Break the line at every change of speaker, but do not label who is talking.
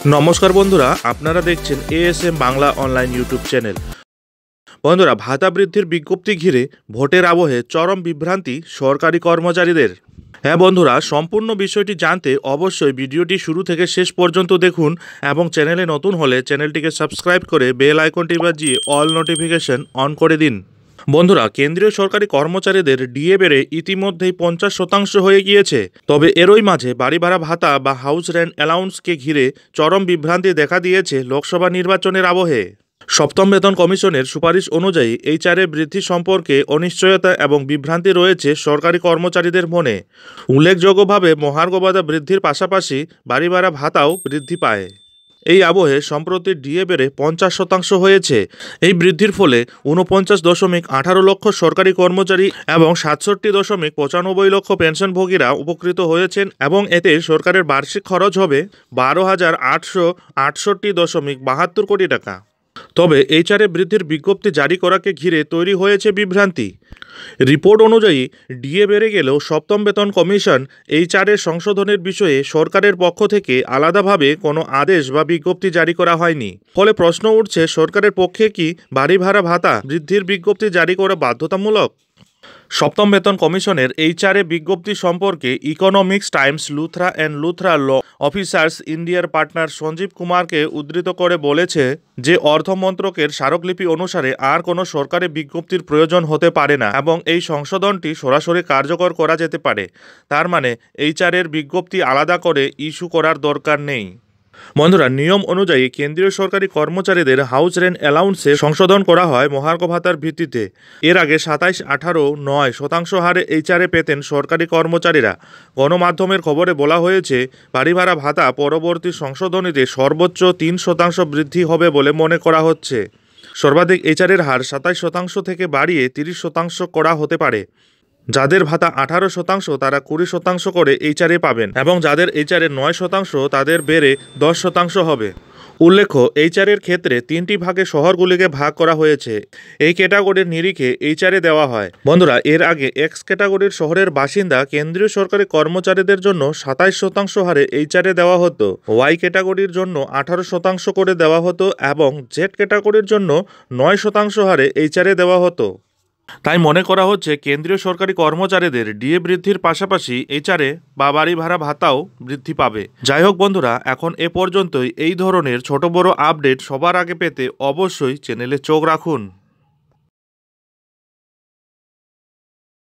নমস্কার বন্ধুরা, আপনারা দেখছেন ASM Bangla online YouTube channel. বন্ধুরা, ভাতা বৃদ্ধির বিজ্ঞপ্তি ঘিরে ভোটের আবহে চরম বিভ্রান্তি সরকারি কর্মচারীদের। হ্যাঁ বন্ধুরা, সম্পূর্ণ বিষয়টি জানতে অবশ্যই ভিডিওটি শুরু থেকে শেষ পর্যন্ত দেখুন এবং চ্যানেলে নতুন হলে চ্যানেলটিকে সাবস্ক্রাইব করে বেল আইকনটি বাজিয়ে অল নোটিফিকেশন অন করে দিন। বন্ধুরা, কেন্দ্রীয় সরকারি কর্মচারীদের ডিএ বেড়ে ইতিমধ্যেই 50% হয়ে গিয়েছে। তবে এরই মাঝে বাড়ি ভাড়া ভাতা বা হাউস রেন্ট অ্যালাউন্সকে ঘিরে চরম বিভ্রান্তি দেখা দিয়েছে লোকসভা নির্বাচনের আবহে। সপ্তম বেতন কমিশনের সুপারিশ অনুযায়ী HR বৃদ্ধি সম্পর্কে অনিশ্চয়তা এবং বিভ্রান্তি রয়েছে সরকারি কর্মচারীদের মনে। উল্লেখযোগ্যভাবে মহার্ঘ ভাতা বৃদ্ধির পাশাপাশি বাড়ি ভাড়া ভাতাও বৃদ্ধি পায়। এই আবহে সম্প্রতি ডিএ বেড়ে 50% হয়েছে। এই বৃদ্ধির ফলে 49.18 লক্ষ সরকারি কর্মচারী এবং 67.95 লক্ষ পেনশনভোগীরা উপকৃত হয়েছেন এবং এতে সরকারের বার্ষিক খরচ হবে 12,868.72 কোটি টাকা। তবে HR বৃদ্ধির বিজ্ঞপ্তি জারি করাকে ঘিরে তৈরি হয়েছে বিভ্রান্তি। রিপোর্ট অনুযায়ী ডিএ বেড়ে গেলেও সপ্তম বেতন কমিশন HR সংশোধনের বিষয়ে সরকারের পক্ষ থেকে আলাদাভাবে কোনো আদেশ বা বিজ্ঞপ্তি জারি করা হয়নি। ফলে প্রশ্ন উঠছে, সরকারের পক্ষে কি বাড়ি ভাড়া ভাতা বৃদ্ধির বিজ্ঞপ্তি জারি করা বাধ্যতামূলক? সপ্তম বেতন কমিশনের HR বিজ্ঞপ্তি সম্পর্কে Economics Times Luthra and Luthra law officers ইন্ডিয়ার পার্টনার সঞ্জীব কুমারকে উদ্ধৃত করে বলেছে যে অর্থ মন্ত্রকের স্মারকলিপি অনুসারে আর কোনো সরকারি বিজ্ঞপ্তির প্রয়োজন হতে পারে না এবং এই সংশোধনটি সরাসরি কার্যকর করা যেতে পারে। তার মানে HR বিজ্ঞপ্তি আলাদা করে ইস্যু করার দরকার নেই। বন্ধুরা, নিয়ম অনুযায়ী কেন্দ্রীয় সরকারি কর্মচারীদের হাউস রেন্ট অ্যালাউন্সে সংশোধন করা হয় মহার্ঘ ভাতার ভিত্তিতে। এর আগে 27-18-9% হারে HR পেতেন সরকারি কর্মচারীরা। গণমাধ্যমের খবরে বলা হয়েছে, বাড়ি ভাড়া ভাতা পরবর্তী সংশোধনীতে সর্বোচ্চ 3% বৃদ্ধি হবে বলে মনে করা হচ্ছে। সর্বাধিক HR হার 27% থেকে বাড়িয়ে 30% করা হতে পারে। যাদের ভাতা 18% তারা 20% করে HR পাবেন এবং যাদের HR 9% তাদের বেড়ে 10% হবে। উল্লেখ্য, HR ক্ষেত্রে 3টি ভাগে শহরগুলিকে ভাগ করা হয়েছে। এই ক্যাটাগরির নিরিখে HR দেওয়া হয়। বন্ধুরা, এর আগে এক্স ক্যাটাগরির শহরের বাসিন্দা কেন্দ্রীয় সরকারি কর্মচারীদের জন্য 27% হারে HR দেওয়া হতো, ওয়াই ক্যাটাগরির জন্য 18% করে দেওয়া হতো এবং জেড ক্যাটাগরির জন্য 9% হারে HR দেওয়া হতো। তাই মনে করা হচ্ছে কেন্দ্রীয় সরকারি কর্মচারীদের ডিএ বৃদ্ধির পাশাপাশি HR বা বাড়ি ভাড়া ভাতাও বৃদ্ধি পাবে। যাই হোক বন্ধুরা, এখন এ পর্যন্তই। এই ধরনের ছোট বড় আপডেট সবার আগে পেতে অবশ্যই চ্যানেলে চোখ রাখুন।